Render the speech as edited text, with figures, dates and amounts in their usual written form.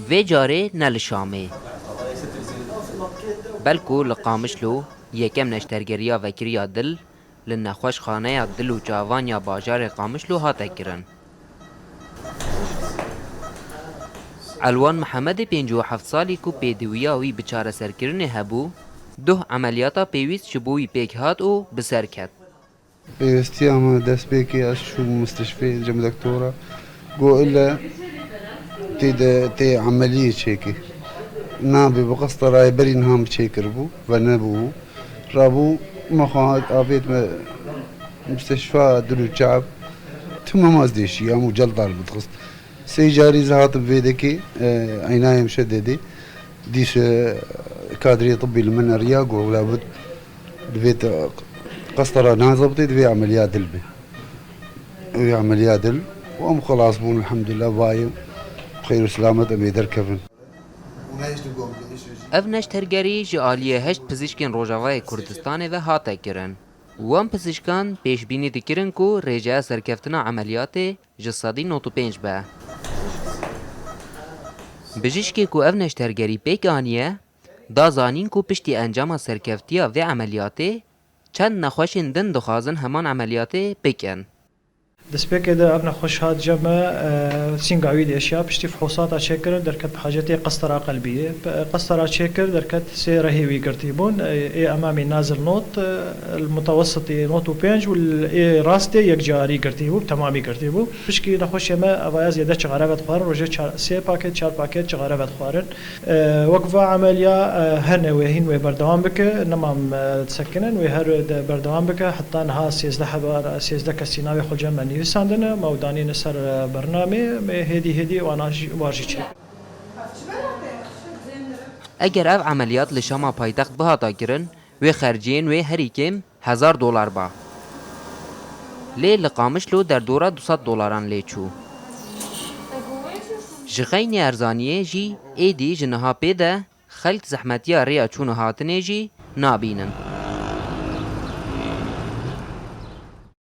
وی جاره نل شامه بلکو لقامشلو یکم نشترگریا وکریا دل لنخوش خانه دل و جوان یا باجار قامشلو هاته کرن. علوان محمد 57 سالی کو پیدویا وی بچاره سرکرنه هبو ده عملیاتا پیویست شبوی پیک هات و بسر کت. پیوستی اما دست پیکی از شو مستشفی جمع دکتورا گو إلا تي عملية شيكي نابي بقسطرة برين هام شيكر بو ونبو رابو مخاط آبيت مستشفى دلو الشعب ثم مازديش يا مو جلطة البتخص سيجاري زهات بفيدكي عناية مشددة ديش كادري طبي لمن رياق ولا بد دفيت قسطرة نازبطي دفي عمليات دلبي وهي عمليات دل وام خلاص بون الحمد لله بايم خير وسلامة أمي دركفن. اف نشترگری جالیه هشت پزشکین روجاوای کردستان و هاته کرن. وان پزشکان پیش بینی دکرن کو رجاء سرکفتنا عملیات جسادی 95 به. بجشکی کو اف نشترگری پیک آنیه دا زانین کو پشتی انجام سرکفتیا و عملیات چند نخوشین دن دخوازن همان عملیات پیکن. دسبك إذا أبنا خوش هاد جمع سينقاويد أشياء بشتي فحوصات أشكر دركت بحاجتي قسطرة قلبية قسطرة أشكر دركت سيرة هيوي قرتيبون إيه أمامي نازل نوت المتوسطي نوت وبينج والإيه راستي يكجاري قرتيبو تمامي قرتيبو بشكي نخوش يما أفاياز يدا شغارة خوارن رجع سي باكيت شار باكيت شغارة خوارن وقفة عملية هن وهين وبردوام بك نمام تسكنن وهر بردوام بك حتى نها سيزده كسيناوي خل جمع ساندنا مودانی نسر برنامه هدی وانا واجی چی. اگر او عملیات لشما پایتخت بهاتا کرن و خرجین و هری کم $1000 با. لی لقامش لو در دورا $200 لی چو. جخین ارزانیه جی ایدی جنها پیده خلط زحمتیا ریا چون هاتنه جی نابینن.